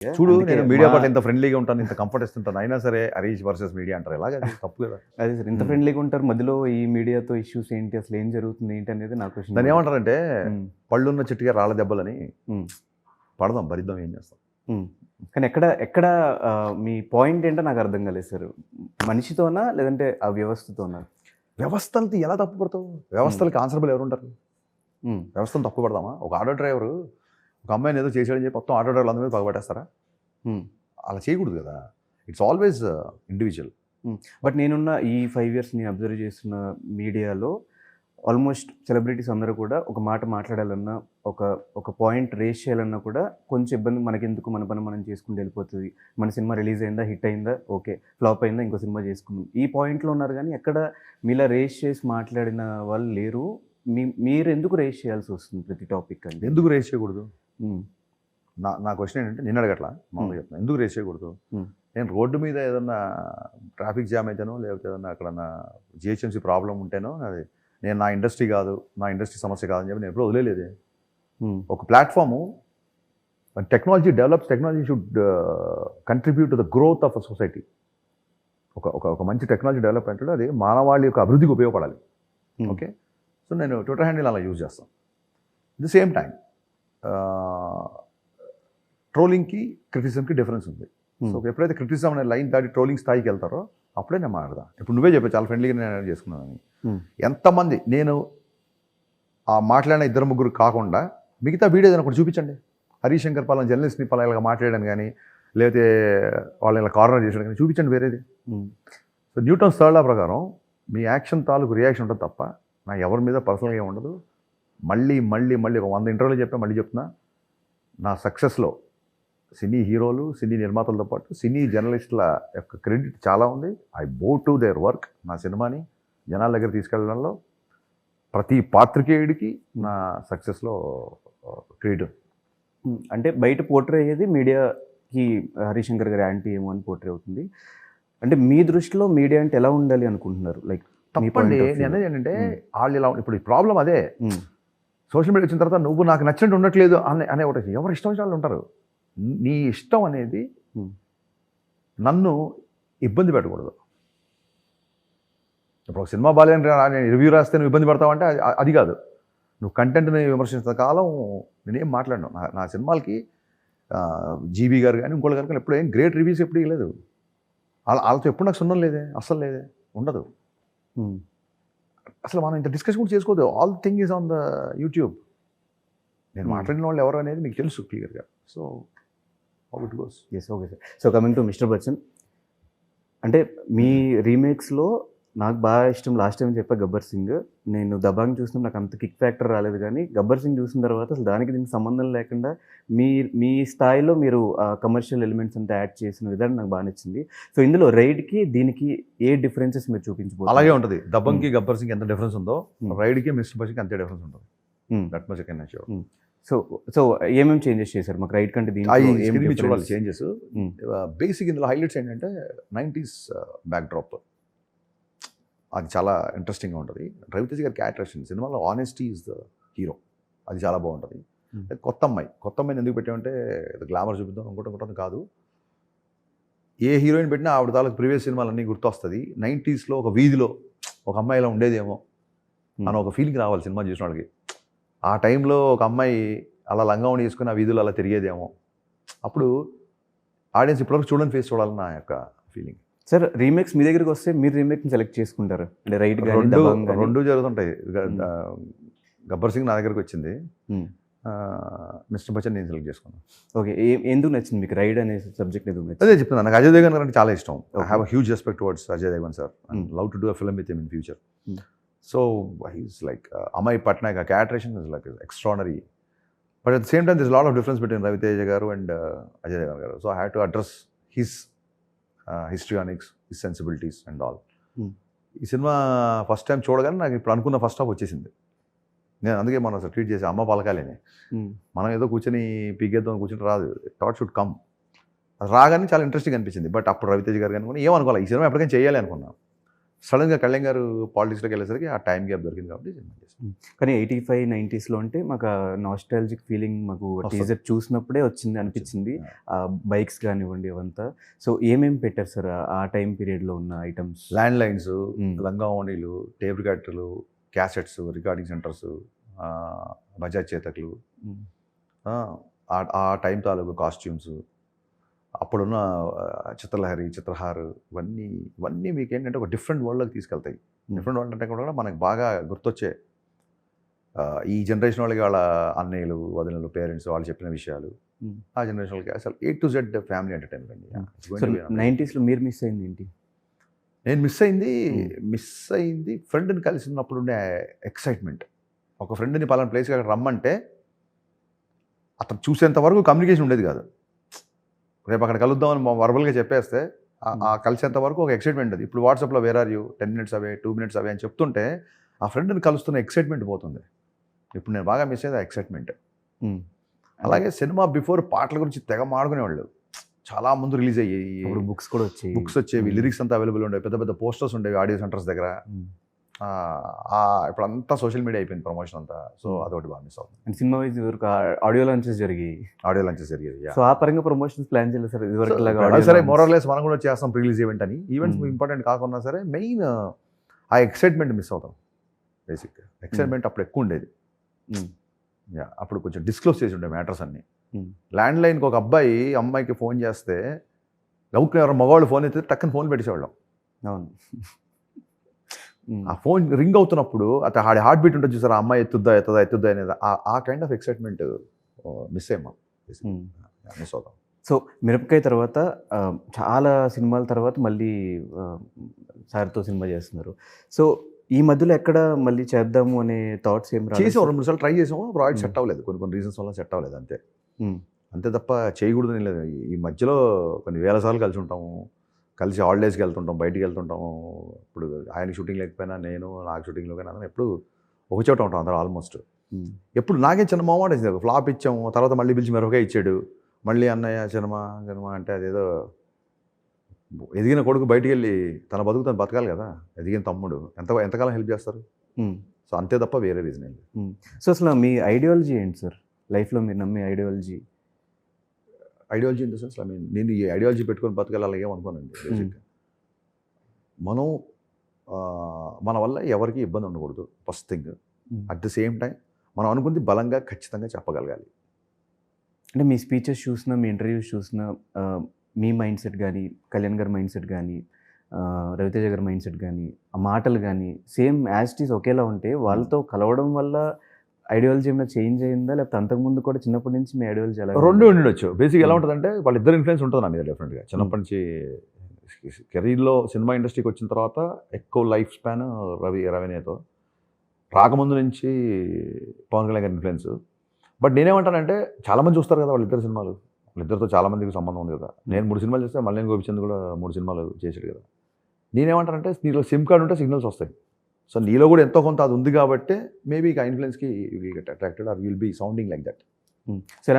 చూడు అందుకే నేను మీడియా పట్ల ఇంత ఫ్రెండ్లీగా ఉంటాను, ఇంత కంఫర్ట్ ఇస్తుంటాను, అయినా సరే హరీష్ వర్సెస్ మీడియా అంటారు. ఎలాగ అది తప్పు కదా. అదే సార్, ఇంత ఫ్రెండ్లీగా ఉంటారు, మధ్యలో ఈ మీడియాతో ఇష్యూస్ ఏంటి, అసలు ఏం జరుగుతుంది ఏంటి అనేది నాకు క్వశ్చన్. దాన్ని ఏమంటారంటే పళ్ళున్న చెట్టుగా రాళ్ళ దెబ్బలని. పడదాం, భరిద్దాం, ఏం చేస్తాం. కానీ ఎక్కడ ఎక్కడ మీ పాయింట్ ఏంటో నాకు అర్థం కాలేదు సార్. మనిషితోనా లేదంటే ఆ వ్యవస్థతోనా? వ్యవస్థలకి ఎలా తప్పు పడతావు? వ్యవస్థలకి ఆన్సరబుల్ ఎవరు ఉంటారు? వ్యవస్థను తప్పు పడదామా? ఒక ఆటో డ్రైవరు ఒక అమ్మాయిని ఏదో చేసాడని చెప్పి మొత్తం ఆటో డ్రైవర్లు అందరి మీద పగబట్టేస్తారా? అలా చేయకూడదు కదా. It's always individual. బట్ నేనున్న ఈ 5 years నేను అబ్జర్వ్ చేస్తున్న మీడియాలో ఆల్మోస్ట్ సెలబ్రిటీస్ అందరూ కూడా ఒక మాట మాట్లాడాలన్నా, ఒక పాయింట్ రేస్ చేయాలన్నా కూడా కొంచెం ఇబ్బంది. మనకెందుకు, మన పని మనం చేసుకుంటూ వెళ్ళిపోతుంది. మన సినిమా రిలీజ్ అయిందా, హిట్ అయిందా, ఓకే, ఫ్లాప్ అయిందా, ఇంకో సినిమా చేసుకున్నాం, ఈ పాయింట్లో ఉన్నారు. కానీ ఎక్కడ మీలా రేస్ చేసి మాట్లాడిన వాళ్ళు లేరు. మీరు ఎందుకు రేస్ చేయాల్సి వస్తుంది ప్రతి టాపిక్? అంటే ఎందుకు రేస్ చేయకూడదు? నా క్వశ్చన్ ఏంటంటే, నిన్న అడగట్లా, మామూలుగా చెప్తాను, ఎందుకు రేస్ చేయకూడదు? నేను రోడ్డు మీద ఏదన్నా ట్రాఫిక్ జామ్ అయితేనో, లేకపోతే ఏదన్నా అక్కడన్నా జిహెచ్ఎంసీ ప్రాబ్లం ఉంటేనో, అది నేను నా ఇండస్ట్రీ కాదు, నా ఇండస్ట్రీ సమస్య కాదని చెప్పి నేను ఎప్పుడూ వదిలేదే. ఒక platform, technology develops, technology should contribute to the growth of a society. ఒక మంచి టెక్నాలజీ డెవలప్మెంట్ అది మానవాళి యొక్క అభివృద్ధికి ఉపయోగపడాలి. ఓకే, సో నేను ట్విట్టర్ హ్యాండిల్ అలా యూజ్ చేస్తాను. అట్ ది సేమ్ టైం ట్రోలింగ్కి క్రిటిసిజంకి డిఫరెన్స్ ఉంది. సో ఎప్పుడైతే క్రిటిసిజం అనే లైన్ దాటి ట్రోలింగ్ స్థాయికి వెళ్తారో అప్పుడే నేను మాట్లాడదా. ఇప్పుడు నువ్వే చెప్పావు చాలా ఫ్రెండ్లీగా నేను చేసుకున్నాను. ఎంతమంది నేను ఆ మాట్లాడిన 2-3 కాకుండా మిగతా వీడియో ఏదైనా ఒకటి చూపించండి. హరీష్ శంకర్ పలానా జర్నలిస్ట్ని పలానా మాట్లాడాను కానీ, లేకపోతే వాళ్ళని ఇలా కార్నర్ చేసాడు కానీ చూపించండి వేరేది. సో న్యూటన్స్ థర్డ్ లా ప్రకారం మీ యాక్షన్ తాలూకు రియాక్షన్ ఉంటుంది తప్ప నా ఎవరి మీద పర్సనల్గా ఏమి ఉండదు. మళ్ళీ ఒక 100 ఇంటర్వ్యూలు చెప్పా, మళ్ళీ చెప్తున్నా, నా సక్సెస్లో సినీ హీరోలు, సినీ నిర్మాతలతో పాటు సినీ జర్నలిస్టుల యొక్క క్రెడిట్ చాలా ఉంది. ఐ బో టు దేర్ వర్క్. నా సినిమాని జనాల దగ్గర తీసుకెళ్ళడంలో ప్రతి పాత్రికేయుడికి నా సక్సెస్లో క్రెడిట్. అంటే బయట పోర్ట్రే అయ్యేది మీడియాకి హరీష్ శంకర్ గారి యాంటీ ఏమో అని పోర్ట్రే అవుతుంది. అంటే మీ దృష్టిలో మీడియా అంటే ఎలా ఉండాలి అనుకుంటున్నారు? లైక్ తప్పండి. నేను అనేది ఏంటంటే, వాళ్ళు ఇలా ఇప్పుడు ఈ ప్రాబ్లం అదే. సోషల్ మీడియా వచ్చిన తర్వాత నువ్వు నాకు నచ్చినట్టు ఉండట్లేదు అనే ఒకటి, ఎవరు ఇష్టం వచ్చిన వాళ్ళు ఉంటారు. నీ ఇష్టం అనేది నన్ను ఇబ్బంది పెట్టకూడదు. ఇప్పుడు ఒక సినిమా బాగాలేని నేను రివ్యూ రాస్తే నువ్వు ఇబ్బంది పడతావంటే అది కాదు. నువ్వు కంటెంట్ని విమర్శించిన కాలం నేనేం మాట్లాడను. నా సినిమాలకి జీబీ గారు కానీ ఇంకోళ్ళు కానీ ఎప్పుడు ఏం గ్రేట్ రివ్యూస్ ఎప్పుడు ఇవ్వలేదు. వాళ్ళతో ఎప్పుడు నాకు సున్నం లేదే, అస్సలు లేదే, ఉండదు. అసలు మనం ఇంత డిస్కషన్ కూడా చేసుకోవద్దు. All thing is on the YouTube. నేను మాట్లాడిన వాళ్ళు ఎవరు అనేది మీకు తెలుసు క్లియర్గా. So how it goes. Yes, okay sir. So coming to mister Bachchan, అంటే మీ రీమేక్స్లో నాకు బాగా ఇష్టం, లాస్ట్ టైం చెప్పా గబ్బర్ సింగ్. నేను దబాంగ్ చూసినా నాకు అంత కిక్ ఫ్యాక్టర్ రాలేదు, కానీ గబ్బర్ సింగ్ చూసిన తర్వాత అసలు దానికి దీనికి సంబంధం లేకుండా మీ స్థాయిలో మీరు కమర్షియల్ ఎలిమెంట్స్ అంతా యాడ్ చేసిన విధానం నాకు బాగా నచ్చింది. సో ఇందులో రైడ్కి దీనికి ఏ డిఫరెన్సెస్ మీరు చూపించబోతున్నారు? అలాగే ఉంటుంది. దబంగ్కి గబ్బర్ సింగ్ ఎంత డిఫరెన్స్ ఉందో, రైడ్కి మిస్టర్ బచ్చన్కి అంతే డిఫరెన్స్ ఉంటుంది. That much I can assure. So ఏమేమి చేంజెస్ చేశారు మాకు రైడ్ కంటే దీనికి? చూడాలి చేంజెస్. బేసిక్ ఇందులో హైలైట్స్ ఏంటంటే 90s బ్యాక్డ్రాప్, అది చాలా ఇంట్రెస్టింగ్గా ఉంటుంది. రవితేజ గారి క్యారెక్టర్ సినిమాలో ఆనెస్టీ ఈజ్ ద హీరో, అది చాలా బాగుంటుంది. కొత్త అమ్మాయిని ఎందుకు పెట్టామంటే గ్లామర్ చూపిద్దాం అనుకుంటాం కాదు. ఏ హీరోయిన్ పెట్టినా ఆవిడ తాలూకు ప్రీవియస్ సినిమాలన్నీ గుర్తొస్తుంది. 90sలో ఒక వీధిలో ఒక అమ్మాయి ఇలా ఉండేదేమో అని ఒక ఫీలింగ్ రావాలి సినిమా చూసిన వాళ్ళకి. ఆ టైంలో ఒక అమ్మాయి అలా లంగావణి వేసుకుని ఆ వీధులు అలా తిరిగేదేమో. అప్పుడు ఆడియన్స్ ఇప్పటివరకు చూడని ఫేస్ చూడాలని నా యొక్క ఫీలింగ్. సార్ రీమేక్స్ మీ దగ్గరికి వస్తే మీరు రీమేక్ని సెలెక్ట్ చేసుకుంటారు అంటే రైట్? రెండు జరుగుతుంటాయి. గబ్బర్ సింగ్ నా దగ్గరికి వచ్చింది, మిస్టర్ బచ్చన్ నేను సెలెక్ట్ చేసుకున్నాను. ఓకే, ఎందుకు నచ్చింది మీకు రైడ్ అనే సబ్జెక్ట్? ఎందుకు నచ్చింది? అదే చెప్తున్నాను, నాకు అజయ్ దేవగన్ గారు అంటే చాలా ఇష్టం. I have a huge respect towards Ajay Devgn sir and love to do a film with him in future. So he's like Amay Patnaik, a characterisation is like extraordinary. But at the same time this lot of difference between Raviteja garu and Ajay Devgn garu. So I have to address his histrionics, his sensibilities and all. ఈ cinema first time చూడగానే నాకు ఇప్పుడు అనుకున్న first half వచ్చేసింది. నేను అందుకే మనం అసలు ట్వీట్ చేసి అమ్మ పలకాలని, మనం ఏదో కూర్చొని పీకేద్దాం కూర్చొని రాదు, థాట్ షుడ్ కమ్. అది రాగానే చాలా ఇంట్రెస్టింగ్ అనిపించింది. బట్ అప్పుడు రవితేజ గారు కానీ ఏమనుకోవాలి, ఈ సినిమా ఎప్పటికైనా చేయాలి అనుకున్నాను. సడన్గా కళ్యాణ్ గారు పాలిటిక్స్లోకి వెళ్ళేసరికి ఆ టైం గ్యాప్ దొరికింది కాబట్టి సినిమా చేశాను. కానీ 85, 90స్లో అంటే మాకు నాస్టాలజిక్ ఫీలింగ్ మాకు వస్తుంది. టీజర్ చూసినప్పుడే అనిపించింది. ఆ బైక్స్ కానివ్వండి అవంతా. సో ఏమేమి పెట్టారు సార్ ఆ టైం పీరియడ్లో ఉన్న ఐటమ్స్? ల్యాండ్ లైన్స్, లంగావణిలు, టేప్ రికార్డర్లు, క్యాసెట్స్, రికార్డింగ్ సెంటర్స్, బజాజ్ చేతకులు, ఆ టైం తాలూకు కాస్ట్యూమ్స్, అప్పుడున్న చిత్రలహరి, చిత్రహార్, ఇవన్నీ మీకు ఏంటంటే ఒక డిఫరెంట్ వరల్డ్లోకి తీసుకెళ్తాయి. డిఫరెంట్ వరల్డ్ అంటే కూడా మనకు బాగా గుర్తొచ్చే ఈ జనరేషన్ వాళ్ళకి వాళ్ళ అన్నయ్యలు, వదినలు, పేరెంట్స్ వాళ్ళు చెప్పిన విషయాలు, ఆ జనరేషన్ వాళ్ళకి అసలు A to Z family entertainment అండి. 90స్లో మీరు మిస్ అయింది ఏంటి? నేను మిస్ అయింది ఫ్రెండ్ని కలిసి ఉన్నప్పుడు ఉండే ఎక్సైట్మెంట్. ఒక ఫ్రెండ్ని పలానా ప్లేస్కి అక్కడ రమ్మంటే అతను చూసేంత వరకు కమ్యూనికేషన్ ఉండేది కాదు. రేపు అక్కడ కలుద్దామని వర్బల్గా చెప్పేస్తే ఆ కలిసేంత వరకు ఒక ఎక్సైట్మెంట్ అది. ఇప్పుడు వాట్సాప్లో where are you 10 minutes away, 2 minutes away అని చెప్తుంటే ఆ ఫ్రెండ్ని కలుస్తున్న ఎక్సైట్మెంట్ పోతుంది. ఇప్పుడు నేను బాగా మిస్ అయ్యేది ఆ ఎక్సైట్మెంట్. అలాగే సినిమా బిఫోర్ పాటల గురించి తెగ మాడుకునేవాళ్ళు. చాలా ముందు రిలీజ్ అయ్యాయి, బుక్స్ కూడా వచ్చేవి, లిరిక్స్ అంతా అవైలబుల్ ఉండేవి, పెద్ద పెద్ద పోస్టర్స్ ఉండేవి ఆడియో సెంటర్స్ దగ్గర. ఇప్పుడు అంతా సోషల్ మీడియా అయిపోయింది ప్రమోషన్ అంతా. సో అదొకటి బాగా మిస్ అవుతుంది. సినిమా వైజ్ వరకు ఆడియో లాంచెస్ జరిగాయి. జరిగేది. సో ఆ పరంగా ప్రమోషన్స్ ప్లాన్ చేయలేదు సార్ ఇదివరకు? సరే మోరల్లెస్ మనం కూడా చేస్తాం రిలీజ్ ఈవెంట్ అని. ఈవెంట్స్ ఇంపార్టెంట్ కాకుండా సరే మెయిన్ ఆ ఎక్సైట్మెంట్ మిస్ అవుతాం. బేసిక్ ఎక్సైట్మెంట్ అప్పుడు ఎక్కువ ఉండేది. అప్పుడు కొంచెం డిస్క్లోజ్ చేసి ఉండే మ్యాటర్స్ అన్ని. ల్యాండ్ లైన్కి ఒక అమ్మాయికి ఫోన్ చేస్తే గౌక్ని ఎవరు మగవాళ్ళు ఫోన్ అయితే టక్కని ఫోన్ పెట్టేసేవాళ్ళం. అవును. ఆ ఫోన్ రింగ్ అవుతున్నప్పుడు అతను హార్ట్ బీట్ ఉంటుంది చూసారు, ఆ అమ్మాయి ఎత్తుద్దా అనేది ఆ కైండ్ ఆఫ్ ఎక్సైట్మెంట్ మిస్ అవుతాం. సో మిరపకాయ తర్వాత చాలా సినిమాల తర్వాత మళ్ళీ సార్తో సినిమా చేస్తున్నారు. సో ఈ మధ్యలో ఎక్కడ మళ్ళీ చేద్దాము అనే థాట్స్ ఏం రాలేదు? చేసాం, 2-3 సార్లు ట్రై చేసాము, ప్రాజెక్ట్ సెట్ అవ్వలేదు. కొన్ని రీజన్స్ వల్ల సెట్ అవ్వలేదు, అంతే తప్ప చేయకూడదని లేదు. ఈ మధ్యలో కొన్ని వేల సార్లు కలిసి ఉంటాము, కలిసి హాలిడేస్కి వెళ్తుంటాం, బయటికి వెళ్తుంటాము. ఇప్పుడు ఆయన షూటింగ్ లేకపోయినా నేను నాకు షూటింగ్లో కానీ ఎప్పుడు ఒక చోట ఉంటాం అందరూ ఆల్మోస్ట్. ఎప్పుడు నాకే చిన్న మొహమాట వేసింది. ఫ్లాప్ ఇచ్చాము, తర్వాత మళ్ళీ పిలిచి మిరపకాయ ఇచ్చాడు, మళ్ళీ అన్నయ్య సినిమా అంటే అదేదో ఎదిగిన కొడుకు బయటికి వెళ్ళి తన బతుకు తను బతకాలి కదా, ఎదిగిన తమ్ముడు ఎంతకాలం హెల్ప్ చేస్తారు. సో అంతే తప్ప వేరే రీజన్ ఏంటి. సో అసలు మీ ఐడియాలజీ ఏంటి సార్ లైఫ్లో? మీరు నమ్మే ఐడియాలజీ ఇన్ ద సెన్స్ నేను ఈ ఐడియాలజీ పెట్టుకొని బతకాలి ఏమనుకోనండి. బేసిక్గా మనం మన వల్ల ఎవరికి ఇబ్బంది ఉండకూడదు first thing. At the same time మనం అనుకుంది బలంగా ఖచ్చితంగా చెప్పగలగాలి. అంటే మీ స్పీచెస్ చూసినా, మీ ఇంటర్వ్యూస్ చూసినా, మీ మైండ్ సెట్ కానీ, కళ్యాణ్ గారి మైండ్ సెట్ కానీ, రవితేజ గారి మైండ్ సెట్ కానీ, ఆ మాటలు కానీ సేమ్ యాజ్ ఇట్ ఈస్ ఒకేలా ఉంటే వాళ్ళతో కలవడం వల్ల ఐడియాలజీ ఏమైనా చేంజ్ అయిందా, లేకపోతే అంతకుముందు కూడా చిన్నప్పటి నుంచి మీ ఐడియాలజీ ఎలా? రెండు ఉండొచ్చు. బేసిక్ ఎలా ఉంటుందంటే వాళ్ళిద్దరు ఇన్ఫ్లుయెన్స్ ఉంటుంది నా మీద డెఫినెట్గా. చిన్నప్పటి నుంచి కెరీర్లో సినిమా ఇండస్ట్రీకి వచ్చిన తర్వాత ఎక్కువ లైఫ్ స్పాన్ రవినేతో, రాకముందు నుంచి పవన్ కళ్యాణ్ గారి ఇన్ఫ్లుయెన్స్. బట్ నేనేమంటానంటే చాలామంది చూస్తారు కదా వాళ్ళిద్దరు సినిమాలు, వాళ్ళిద్దరితో చాలామందికి సంబంధం ఉంది కదా. నేను 3 సినిమాలు చేస్తే మళ్ళీ గోపిచంద్ కూడా 3 సినిమాలు చేసాడు కదా. నేనేమంటానంటే నీలో సిమ్ కార్డ్ ఉంటే సిగ్నల్స్ వస్తాయి. సో నీలో కూడా ఎంతో కొంత అది ఉంది కాబట్టి మేబీ ఆ ఇన్ఫ్లుయెన్స్కి you will get attracted or you will be sounding like that. So